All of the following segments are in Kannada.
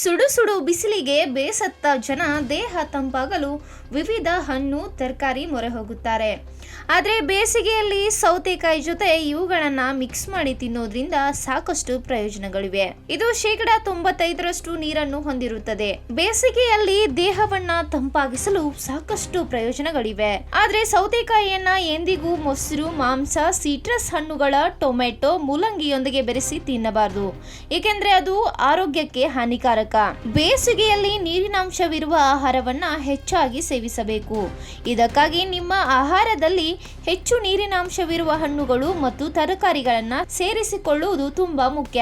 ಸುಡು ಸುಡು ಬಿಸಿಲಿಗೆ ಬೇಸತ್ತ ಜನ ದೇಹ ತಂಪಾಗಲು ವಿವಿಧ ಹಣ್ಣು ತರಕಾರಿ ಮೊರೆ ಹೋಗುತ್ತಾರೆ. ಆದರೆ ಬೇಸಿಗೆಯಲ್ಲಿ ಸೌತೆಕಾಯಿ ಜೊತೆ ಇವುಗಳನ್ನ ಮಿಕ್ಸ್ ಮಾಡಿ ತಿನ್ನೋದ್ರಿಂದ ಸಾಕಷ್ಟು ಪ್ರಯೋಜನಗಳಿವೆ. ಇದು 95% ನೀರನ್ನು ಹೊಂದಿರುತ್ತದೆ. ಬೇಸಿಗೆಯಲ್ಲಿ ದೇಹವನ್ನ ತಂಪಾಗಿಸಲು ಸಾಕಷ್ಟು ಪ್ರಯೋಜನಗಳಿವೆ. ಆದ್ರೆ ಸೌತೆಕಾಯಿಯನ್ನ ಎಂದಿಗೂ ಮೊಸರು, ಮಾಂಸ, ಸಿಟ್ರಸ್ ಹಣ್ಣುಗಳ, ಟೊಮೆಟೊ, ಮೂಲಂಗಿಯೊಂದಿಗೆ ಬೆರೆಸಿ ತಿನ್ನಬಾರದು, ಏಕೆಂದ್ರೆ ಅದು ಆರೋಗ್ಯಕ್ಕೆ ಹಾನಿಕಾರಕ. ಬೇಸಿಗೆಯಲ್ಲಿ ನೀರಿನಾಂಶವಿರುವ ಆಹಾರವನ್ನ ಹೆಚ್ಚಾಗಿ ಸೇವಿಸಬೇಕು. ಇದಕ್ಕಾಗಿ ನಿಮ್ಮ ಆಹಾರದಲ್ಲಿ ಹೆಚ್ಚು ನೀರಿನಾಂಶವಿರುವ ಹಣ್ಣುಗಳು ಮತ್ತು ತರಕಾರಿಗಳನ್ನ ಸೇರಿಸಿಕೊಳ್ಳುವುದು ತುಂಬಾ ಮುಖ್ಯ.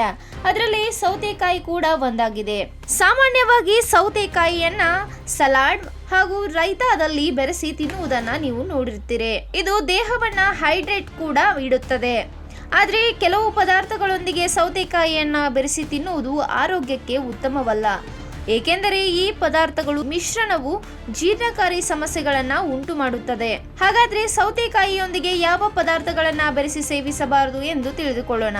ಅದರಲ್ಲಿ ಸೌತೆಕಾಯಿ ಕೂಡ ಒಂದಾಗಿದೆ. ಸಾಮಾನ್ಯವಾಗಿ ಸೌತೆಕಾಯಿಯನ್ನ ಸಲಾಡ್ ಹಾಗೂ ರೈತಾದಲ್ಲಿ ಬೆರೆಸಿ ತಿನ್ನುವುದನ್ನ ನೀವು ನೋಡಿರ್ತೀರಿ. ಇದು ದೇಹವನ್ನ ಹೈಡ್ರೇಟ್ ಕೂಡ ಇಡುತ್ತದೆ. ಆದರೆ ಕೆಲವು ಪದಾರ್ಥಗಳೊಂದಿಗೆ ಸೌತೆಕಾಯಿಯನ್ನ ಬೆರೆಸಿ ತಿನ್ನುವುದು ಆರೋಗ್ಯಕ್ಕೆ ಉತ್ತಮವಲ್ಲ, ಏಕೆಂದರೆ ಈ ಪದಾರ್ಥಗಳು ಮಿಶ್ರಣವು ಜೀರ್ಣಕಾರಿ ಸಮಸ್ಯೆಗಳನ್ನ ಉಂಟು ಮಾಡುತ್ತದೆ. ಹಾಗಾದ್ರೆ ಸೌತೆಕಾಯಿಯೊಂದಿಗೆ ಯಾವ ಪದಾರ್ಥಗಳನ್ನ ಬೆರೆಸಿ ಸೇವಿಸಬಾರದು ಎಂದು ತಿಳಿದುಕೊಳ್ಳೋಣ.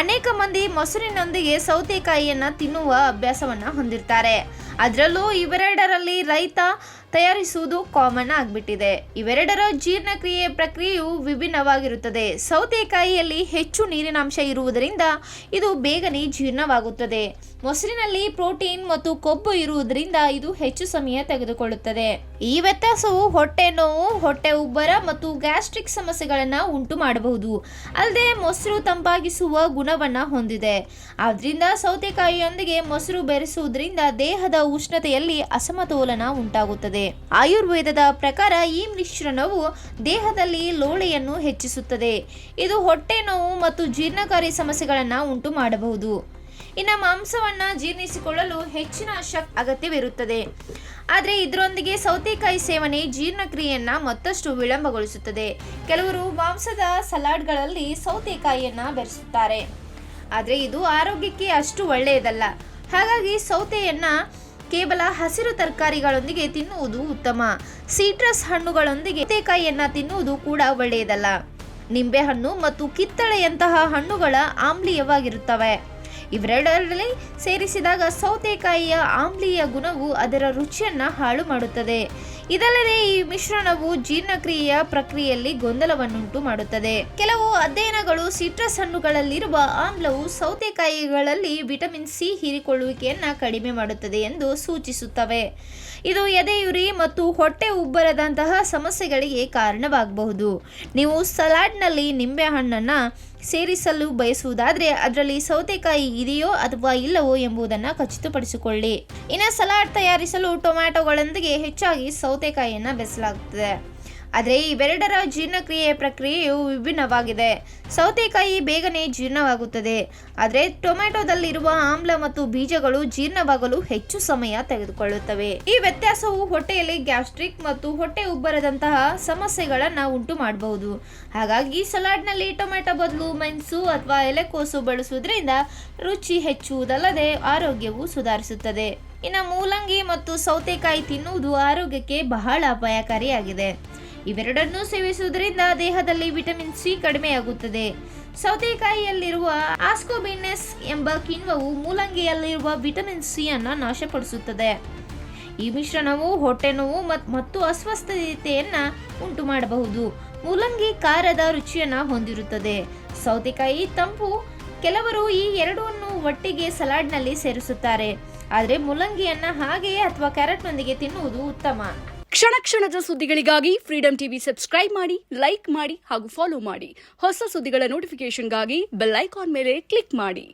ಅನೇಕ ಮಂದಿ ಮೊಸರಿನೊಂದಿಗೆ ಸೌತೆಕಾಯಿಯನ್ನ ತಿನ್ನುವ ಅಭ್ಯಾಸವನ್ನ ಹೊಂದಿರ್ತಾರೆ. ಅದರಲ್ಲೂ ಇವೆರಡರಲ್ಲಿ ರೈತ ತಯಾರಿಸುವುದು ಕಾಮನ್ ಆಗಿಬಿಟ್ಟಿದೆ. ಇವೆರಡರ ಜೀರ್ಣಕ್ರಿಯೆ ಪ್ರಕ್ರಿಯೆಯು ವಿಭಿನ್ನವಾಗಿರುತ್ತದೆ. ಸೌತೆಕಾಯಿಯಲ್ಲಿ ಹೆಚ್ಚು ನೀರಿನಾಂಶ ಇರುವುದರಿಂದ ಇದು ಬೇಗನೆ ಜೀರ್ಣವಾಗುತ್ತದೆ. ಮೊಸರಿನಲ್ಲಿ ಪ್ರೋಟೀನ್ ಮತ್ತು ಕೊಬ್ಬು ಇರುವುದರಿಂದ ಇದು ಹೆಚ್ಚು ಸಮಯ ತೆಗೆದುಕೊಳ್ಳುತ್ತದೆ. ಈ ವ್ಯತ್ಯಾಸವು ಹೊಟ್ಟೆ ನೋವು, ಹೊಟ್ಟೆ ಉಬ್ಬರ ಮತ್ತು ಗ್ಯಾಸ್ಟ್ರಿಕ್ ಸಮಸ್ಯೆಗಳನ್ನ ಉಂಟು ಮಾಡಬಹುದು. ಅಲ್ಲದೆ ಮೊಸರು ತಂಪಾಗಿಸುವ ಗುಣವನ್ನ ಹೊಂದಿದೆ. ಆದ್ರಿಂದ ಸೌತೆಕಾಯಿಯೊಂದಿಗೆ ಮೊಸರು ಬೆರೆಸುವುದರಿಂದ ದೇಹದ ಉಷ್ಣತೆಯಲ್ಲಿ ಅಸಮತೋಲನ ಉಂಟಾಗುತ್ತದೆ. ಆಯುರ್ವೇದದ ಪ್ರಕಾರ ಈ ಮಿಶ್ರಣವು ದೇಹದಲ್ಲಿ ಲೋಳೆಯನ್ನು ಹೆಚ್ಚಿಸುತ್ತದೆ. ಇದು ಹೊಟ್ಟೆ ನೋವು ಮತ್ತು ಜೀರ್ಣಕಾರಿ ಸಮಸ್ಯೆಗಳನ್ನ ಉಂಟು ಮಾಡಬಹುದು. ಇನ್ನು ಮಾಂಸವನ್ನ ಜೀರ್ಣಿಸಿಕೊಳ್ಳಲು ಹೆಚ್ಚಿನ ಶಕ್ತಿ ಅಗತ್ಯವಿರುತ್ತದೆ. ಆದರೆ ಇದರೊಂದಿಗೆ ಸೌತೆಕಾಯಿ ಸೇವನೆ ಜೀರ್ಣಕ್ರಿಯೆಯನ್ನ ಮತ್ತಷ್ಟು ವಿಳಂಬಗೊಳಿಸುತ್ತದೆ. ಕೆಲವರು ಮಾಂಸದ ಸಲಾಡ್ಗಳಲ್ಲಿ ಸೌತೆಕಾಯಿಯನ್ನ ಬೆರೆಸುತ್ತಾರೆ, ಆದರೆ ಇದು ಆರೋಗ್ಯಕ್ಕೆ ಅಷ್ಟು ಒಳ್ಳೆಯದಲ್ಲ. ಹಾಗಾಗಿ ಸೌತೆಯನ್ನ ಕೇವಲ ಹಸಿರು ತರಕಾರಿಗಳೊಂದಿಗೆ ತಿನ್ನುವುದು ಉತ್ತಮ. ಸಿಟ್ರಸ್ ಹಣ್ಣುಗಳೊಂದಿಗೆ ಸೌತೆಕಾಯಿಯನ್ನ ತಿನ್ನುವುದು ಕೂಡ ಒಳ್ಳೆಯದಲ್ಲ. ನಿಂಬೆಹಣ್ಣು ಮತ್ತು ಕಿತ್ತಳೆಯಂತಹ ಹಣ್ಣುಗಳ ಆಮ್ಲೀಯವಾಗಿರುತ್ತವೆ. ಇವೆರಡರಲ್ಲಿ ಸೇರಿಸಿದಾಗ ಸೌತೆಕಾಯಿಯ ಆಮ್ಲೀಯ ಗುಣವು ಅದರ ರುಚಿಯನ್ನ ಹಾಳು ಮಾಡುತ್ತದೆ. ಇದಲ್ಲದೆ ಈ ಮಿಶ್ರಣವು ಜೀರ್ಣಕ್ರಿಯೆಯ ಪ್ರಕ್ರಿಯೆಯಲ್ಲಿ ಗೊಂದಲವನ್ನುಂಟು ಮಾಡುತ್ತದೆ. ಕೆಲವು ಅಧ್ಯಯನಗಳು ಸಿಟ್ರಸ್ ಹಣ್ಣುಗಳಲ್ಲಿರುವ ಆಮ್ಲವು ಸೌತೆಕಾಯಿಗಳಲ್ಲಿ ವಿಟಮಿನ್ ಸಿ ಹೀರಿಕೊಳ್ಳುವಿಕೆಯನ್ನ ಕಡಿಮೆ ಮಾಡುತ್ತದೆ ಎಂದು ಸೂಚಿಸುತ್ತವೆ. ಇದು ಎದೆಯುರಿ ಮತ್ತು ಹೊಟ್ಟೆ ಉಬ್ಬರದಂತಹ ಸಮಸ್ಯೆಗಳಿಗೆ ಕಾರಣವಾಗಬಹುದು. ನೀವು ಸಲಾಡ್ನಲ್ಲಿ ನಿಂಬೆಹಣ್ಣನ್ನ ಸೇರಿಸಲು ಬಯಸುವುದಾದರೆ ಅದರಲ್ಲಿ ಸೌತೆಕಾಯಿ ಇದೆಯೋ ಅಥವಾ ಇಲ್ಲವೋ ಎಂಬುದನ್ನು ಖಚಿತಪಡಿಸಿಕೊಳ್ಳಿ. ಇನ್ನು ಸಲಾಡ್ ತಯಾರಿಸಲು ಟೊಮ್ಯಾಟೊಗಳೊಂದಿಗೆ ಹೆಚ್ಚಾಗಿ ಸೌತೆಕಾಯಿಯನ್ನು ಬೆರೆಸಲಾಗುತ್ತದೆ. ಆದರೆ ಇವೆರಡರ ಜೀರ್ಣಕ್ರಿಯೆ ಪ್ರಕ್ರಿಯೆಯು ವಿಭಿನ್ನವಾಗಿದೆ. ಸೌತೆಕಾಯಿ ಬೇಗನೆ ಜೀರ್ಣವಾಗುತ್ತದೆ, ಆದರೆ ಟೊಮ್ಯಾಟೊದಲ್ಲಿರುವ ಆಮ್ಲ ಮತ್ತು ಬೀಜಗಳು ಜೀರ್ಣವಾಗಲು ಹೆಚ್ಚು ಸಮಯ ತೆಗೆದುಕೊಳ್ಳುತ್ತವೆ. ಈ ವ್ಯತ್ಯಾಸವು ಹೊಟ್ಟೆಯಲ್ಲಿ ಗ್ಯಾಸ್ಟ್ರಿಕ್ ಮತ್ತು ಹೊಟ್ಟೆ ಉಬ್ಬರದಂತಹ ಸಮಸ್ಯೆಗಳನ್ನು ಉಂಟು ಮಾಡಬಹುದು. ಹಾಗಾಗಿ ಸಲಾಡ್ನಲ್ಲಿ ಟೊಮ್ಯಾಟೊ ಬದಲು ಮೆಣಸು ಅಥವಾ ಎಲೆಕೋಸು ಬಳಸುವುದರಿಂದ ರುಚಿ ಹೆಚ್ಚುವುದಲ್ಲದೆ ಆರೋಗ್ಯವು ಸುಧಾರಿಸುತ್ತದೆ. ಇನ್ನು ಮೂಲಂಗಿ ಮತ್ತು ಸೌತೆಕಾಯಿ ತಿನ್ನುವುದು ಆರೋಗ್ಯಕ್ಕೆ ಬಹಳ ಅಪಾಯಕಾರಿಯಾಗಿದೆ. ಇವೆರಡನ್ನೂ ಸೇವಿಸುವುದರಿಂದ ದೇಹದಲ್ಲಿ ವಿಟಮಿನ್ ಸಿ ಕಡಿಮೆಯಾಗುತ್ತದೆ. ಸೌತೆಕಾಯಿಯಲ್ಲಿರುವ ಆಸ್ಕೋಬಿನೆಸ್ ಎಂಬ ಕಿಣ್ವವು ಮೂಲಂಗಿಯಲ್ಲಿರುವ ವಿಟಮಿನ್ ಸಿ ಅನ್ನು ನಾಶಪಡಿಸುತ್ತದೆ. ಈ ಮಿಶ್ರಣವು ಹೊಟ್ಟೆ ನೋವು ಮತ್ತು ಅಸ್ವಸ್ಥತೆಯನ್ನ ಉಂಟು ಮಾಡಬಹುದು. ಮೂಲಂಗಿ ಖಾರದ ರುಚಿಯನ್ನ ಹೊಂದಿರುತ್ತದೆ, ಸೌತೆಕಾಯಿ ತಂಪು. ಕೆಲವರು ಈ ಎರಡನ್ನು ಒಟ್ಟಿಗೆ ಸಲಾಡ್ನಲ್ಲಿ ಸೇರಿಸುತ್ತಾರೆ, ಆದರೆ ಮೂಲಂಗಿಯನ್ನ ಹಾಗೆಯೇ ಅಥವಾ ಕ್ಯಾರೆಟ್ನೊಂದಿಗೆ ತಿನ್ನುವುದು ಉತ್ತಮ. ಕ್ಷಣ ಕ್ಷಣದ ಸುದ್ದಿಗಳಿಗಾಗಿ ಫ್ರೀಡಂ ಟಿವಿ ಸಬ್ಸ್ಕ್ರೈಬ್ ಮಾಡಿ, ಲೈಕ್ ಮಾಡಿ ಹಾಗೂ ಫಾಲೋ ಮಾಡಿ. ಹೊಸ ಸುದ್ದಿಗಳ ನೋಟಿಫಿಕೇಶನ್ಗಾಗಿ ಬೆಲ್ ಐಕಾನ್ ಮೇಲೆ ಕ್ಲಿಕ್ ಮಾಡಿ.